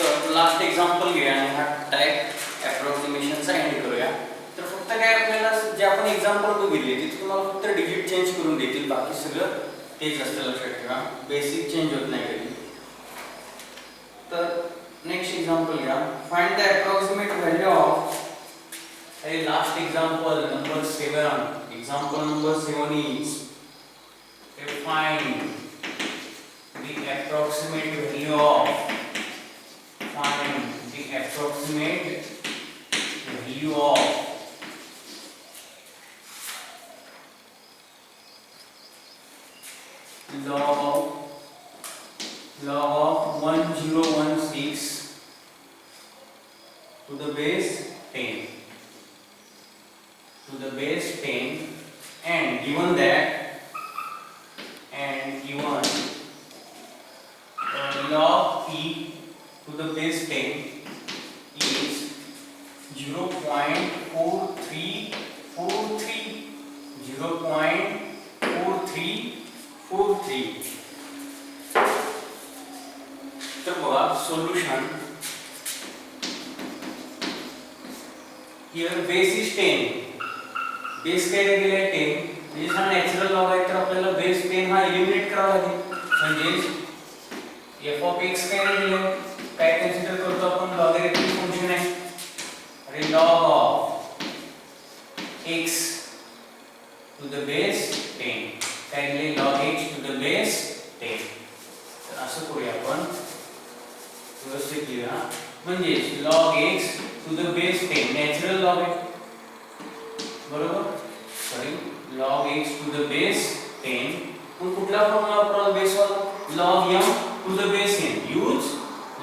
तर last example घेऊया आणि हा टाइप अप्रॉक्सिमेशनचा एंड करूया. तर फक्त काय आपल्याला जे आपण एक्झाम्पल बघितले तिथे तुम्हाला फक्त डिजिट चेंज करून देतील, बाकी सगळं तेच असतं, लक्षात ठेवा. बेसिक चेंज होत नाही कधी. तर नेक्स्ट एक्झाम्पल घ्या. Find the approximate value of last example number 7. Example number 7 is find the approximate value of log of 1016 to the base 10 and given that log e to the base 10 is 0.4343. तर बघा solution. Here base is 10. Base काय दिलेला आहे 10. म्हणजे हा natural log आहे, तर आपल्याला बेस 10 हा एलिमिनेट करावा लागेल. म्हणजे f of x काय दिले, काय कन्सिडर करतो आपण, लॉगॅरिथमिक फंक्शन आहे. अरे log of x to the base 10 काय दिले, log x to the base 10. तर असं करूया आपण व्यवस्थित लिहूया. म्हणजे log x to the base 10 natural log आहे, बरोबर. Sorry, log x to the base 10. मग कुठला फॉर्म्युला वापरावा बेस वाला, log m to the base n. use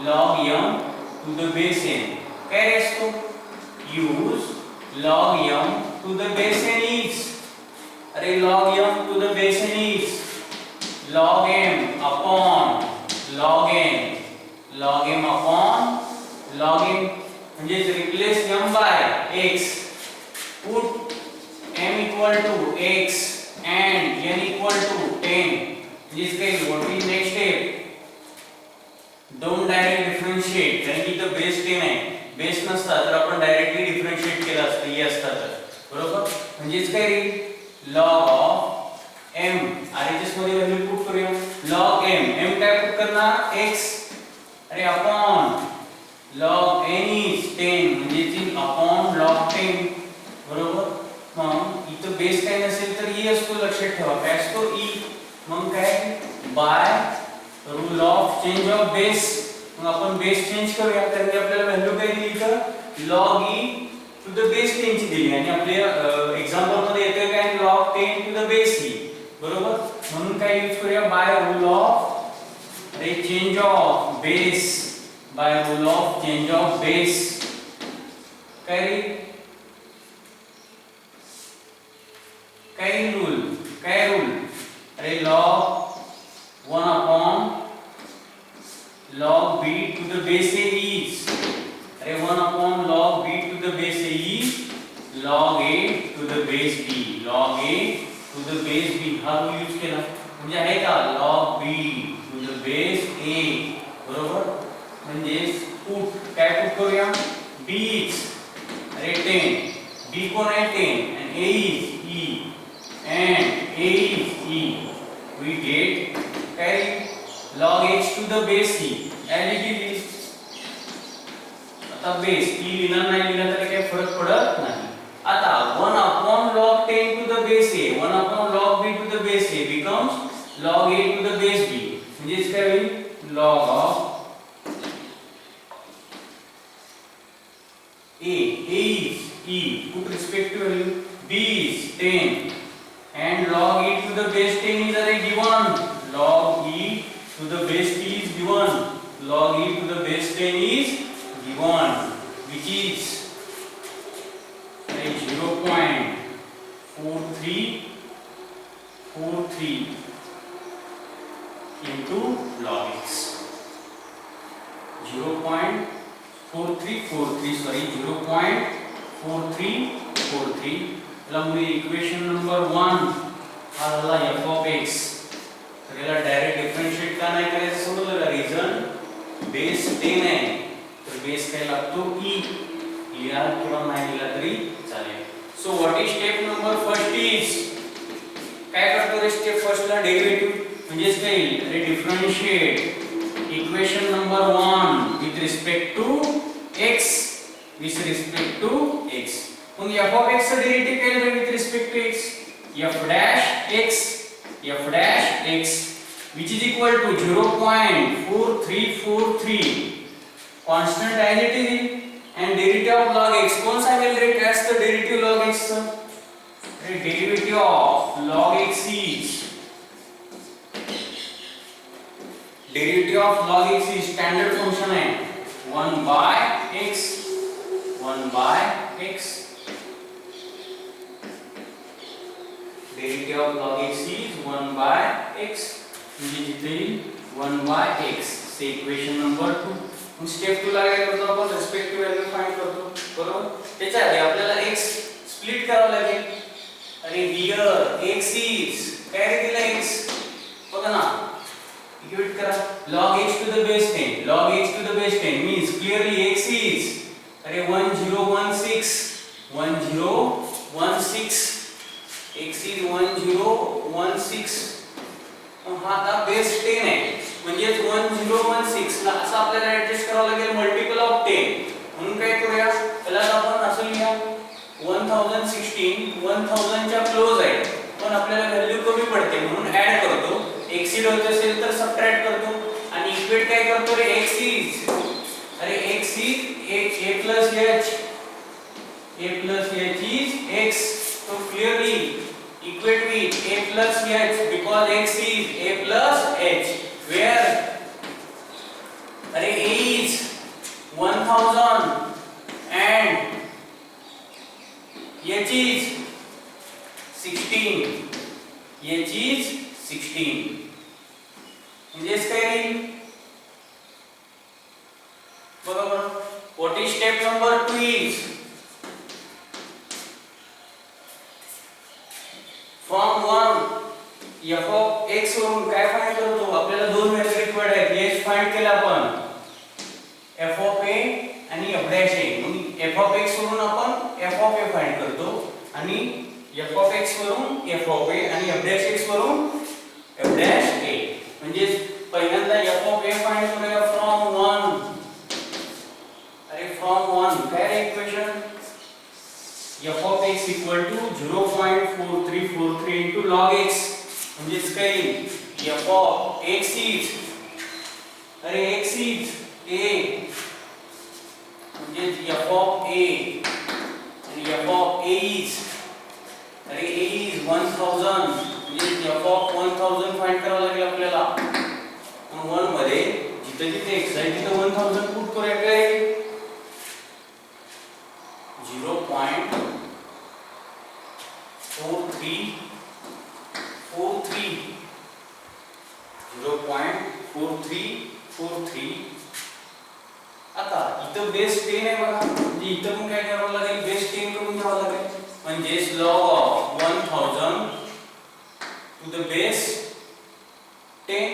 log m to the base n. काय असतो, use log m to the base n is, अरे log m to the base n is log m upon log n. log m upon log n म्हणजे replace m by x. put m equal to x and n equal to 10. This case, what is next step? Don't direct differentiate, कारण की इथं base 10 आहे. Base नसता तर आपण directly differentiate केलं असतं, हे असतं तर, बरोबर. म्हणजेच काय रे, log of m RHS मध्ये व्हॅल्यू पुट करूया. log m काय पुट करणार, x. अरे अपॉन log n is 10 म्हणजे ती अपॉन log 10, बरोबर. मग इथं बेस काय नसेल तर e असतो, लक्षात ठेवा. काय असतो, e. मग काय, bye rule of change of base. मग आपण बेस चेंज करूया, कारण की आपल्याला व्हॅल्यू काय दिली तर log e to the base 10 ची दिली आणि आपल्या एक्झाम्पल मध्ये येते काय, log 10 to the base e, बरोबर. म्हणून काय यूज करूया, by rule of change of base. By rule of change of base काय रूल, अरे log 1 upon log b to the base a is, अरे 1 upon log b to the base a is log a to the base b. log a to the base b हा rule use केला म्हणजे आहे का, log b to the base a, बरोबर. म्हणजे put काय put करूया, b is, अरे 10, b कोण आहे 10 and a is e and a is e. we get carry log x to the base e as it is. आता base e लिहिला नाही लिहिला तरी काही फरक पडत नाही. आता 1 upon log 10 to the base a, 1 upon log b to the base a becomes log a to the base b. म्हणजे काय होईल, log of a is e put respect to value, b is 10 and log e to the base 10 is already given. log e to the base t is given. log e to the base 10 is given, which is 0.4343 into log x. 0.4343, sorry, 0.4343. म्हणजे equation number 1 हा झाला f of x. तर याला direct differentiate का नाही करायचं समजलं का, रिझन बेस 10 आहे बेस काय लागतो ई, लिहा किंवा नाही लिहा तरी चालेल. So what is step number first is, काय करतो रे स्टेप फर्स्टला डेरिव्हेटिव्ह म्हणजेच काय अरे differentiate equation number 1 with respect to x, with respect to x. मग f ऑफ x चं डेरिव्हेटिव्ह केलं with respect to x, f dash x which is equal to 0.4343 constant as it is and derivative of log x. कौन सा mill रहा है क्या इसका derivative log x चा, derivative of log x is derivative of log x is standard function है 1 by x derivative of log x is 1 by x म्हणजे जिथे 1 by x say equation number 2. मग स्टेप 2 ला काय करतो आपण रिस्पेक्टिव्ह व्हॅल्यू फाइंड करतो बरोबर. त्याच्या आधी आपल्याला x स्प्लिट करावं लागेल. अरे हियर x is काय रे दिला x बघा ना इक्वेट करा log x to the base 10 log x to the base 10 means clearly x is अरे 1016 x is 1016. हा आता बेस 10 आहे म्हणजे 1016 ला असं आपल्याला ऍडजस्ट करावं लागेल मल्टिपल ऑफ 10. म्हणून काय करूया त्याला आपण असं लिहूया 1016 1000 च्या क्लोज आहे पण आपल्याला व्हॅल्यू कमी पडते म्हणून ऍड करतो. एक्सीड होत असेल तर सबट्रॅक्ट करतो आणि इक्वेट काय करतो रे x is अरे x is a plus h is x. So clearly equate with a plus h because x is a plus h where अरे a is 1000 and h is 16 म्हणजेच काय येईल बघा बरं. What is step number 2 is from 1 f of x वरून काय find करतो आपल्याला दोन व्हॅल्यू रिक्वायर्ड आहेत. h फाइंड केला आपण f of a आणि f dash a. मग f of x वरून आपण f of a फाइंड करतो आणि f of x वरून f of a आणि f dash x वरून f dash a. म्हणजे पहिल्यांदा f of a फाइंड करूया फ्रॉम 1 अरे फ्रॉम 1 काय रे equation f of x equal to 0.4343 into log x म्हणजेच काय f of x is अरे x is a म्हणजे f of a आणि f of a is अरे a is 1000 म्हणजे f of 1000 फाइंड करावं लागेल आपल्याला. मग 1 मध्ये जिथे जिथे x आहे तिथे 1000 पुट करूया काय 0.4343. आता इथं बेस 10 आहे बघा म्हणजे इथं पण काय करावं लागेल बेस 10 करून घ्यावं लागेल म्हणजे log of 1000 to the base 10.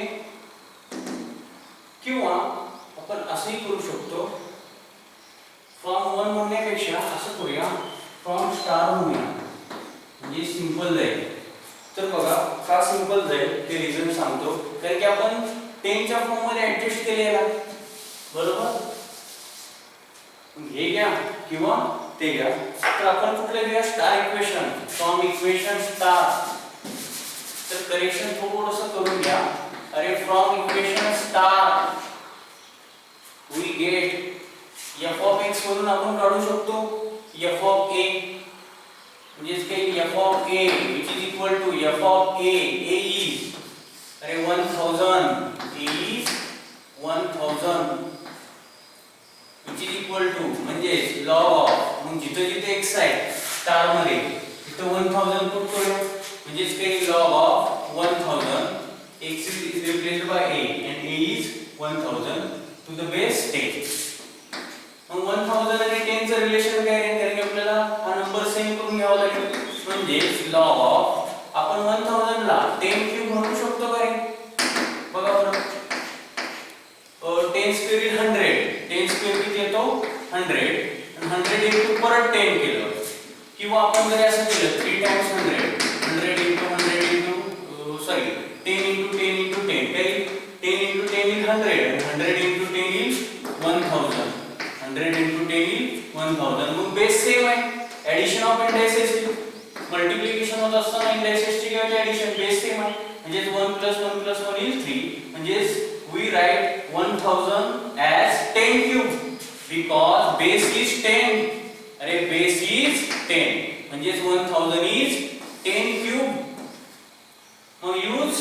किंवा आपण असंही करू शकतो फ्रॉम 1 म्हणण्यापेक्षा असं करूया फ्रॉम स्टार म्हणूया म्हणजे सिंपल जाईल. तर बघा का सिंपल जाईल ते रिझन सांगतो कारण की आपण 10 च्या फॉर्म मध्ये ऍडजस्ट केलेला बरोबर. हे घ्या किंवा ते घ्या तर आपण कुठले घ्या star equation from equation star. तर करेक्शन थोडंसं करून घ्या अरे from equation star we get f of x वरून आपण काढू शकतो f of a म्हणजेच काय f of a which is equal to f of a is अरे 1000 a is 1000 which is equal to म्हणजे log of मग जिथे जिथे x आहे स्टार मध्ये तिथे 1000 पुट करूया म्हणजेच काय log of 1000 x is replaced by a and a is 1000 to the base 10. मग 1000 आणि 10 चं रिलेशन काय आहे कारण की आपल्याला हा नंबर सेम करून घ्यावा लागेल म्हणजे log of आपण 1000 ला 10 क्यूब म्हणू शकतो का रे बघा बरं 10 स्क्वेअर 100 10 स्क्वेअर किती येतो 100 and 100 into 10 is 1000. 100 into 10 is 1000. मग बेस सेम आहे. ऍडिशन ऑफ इंडायसेस, मल्टिप्लिकेशन होत असताना इंडायसेसची किंवा ऍडिशन बेस सेम आहे. म्हणजे 1 + 1 + 1 is 3. म्हणजे we write 1000 as 10 cube because base is 10. अरे बेस is 10 म्हणजे 1000 is 10 cube. मग यूज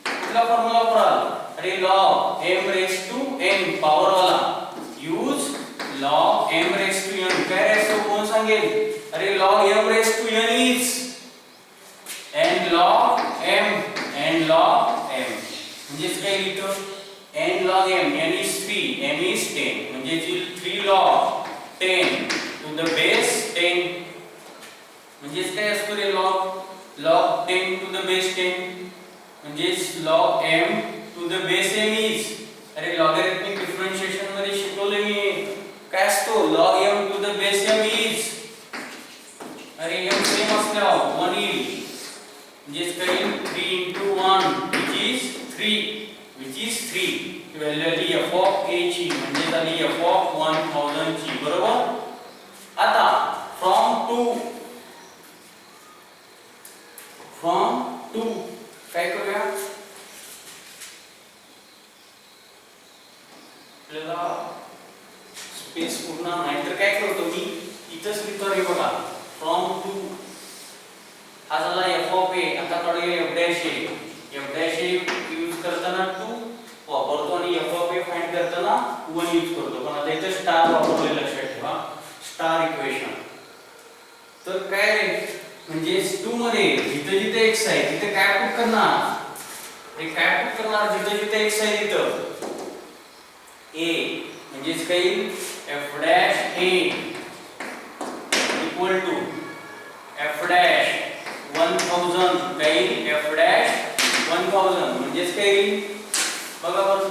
कुठला फॉर्म्युला वापराल? अरे log m raised to n power वाला. Use log m raised to n. काय राहायचं कोण सांगेल? अरे log m raised to n is n log m. n log m म्हणजे काय लिहितो? n log m. n is 3, m is 10 म्हणजे 3 log 10 to the base 10 म्हणजे काय असतो रे log 10 to the base 10 म्हणजे log m to the base m is. अरे logarithmic differentiation मध्ये शिकवले मी. काय असतो log m to the base m is. अरे m सेम असल्यावर 1 येईल म्हणजे काय 3 into 1 which is 3 व्हॅल्यू आली f of a ची म्हणजे झाली f of 1000 ची. बरोबर. आता from 2 काय करूया? आपल्याला स्पेस पूर्ण नाही तर काय करतो मी इथंच लिहितो रे बघा. from 2 हा झाला f of a. आता काढूया f dash a. f dash a use करताना 2 वापरतो आणि f of a फाइंड करताना 1 यूज करतो. पण आता इथे स्टार वापरले लक्षात ठेवा. Star equation. तर काय रे म्हणजे 2 मध्ये जिथे जिथे x आहे तिथे काय पुट करणार? हे काय पुट करणार जिथे जिथे x आहे तिथे a म्हणजे काय f dash a equal to f dash 1000 काय f dash 1000 म्हणजे काय बघा बरं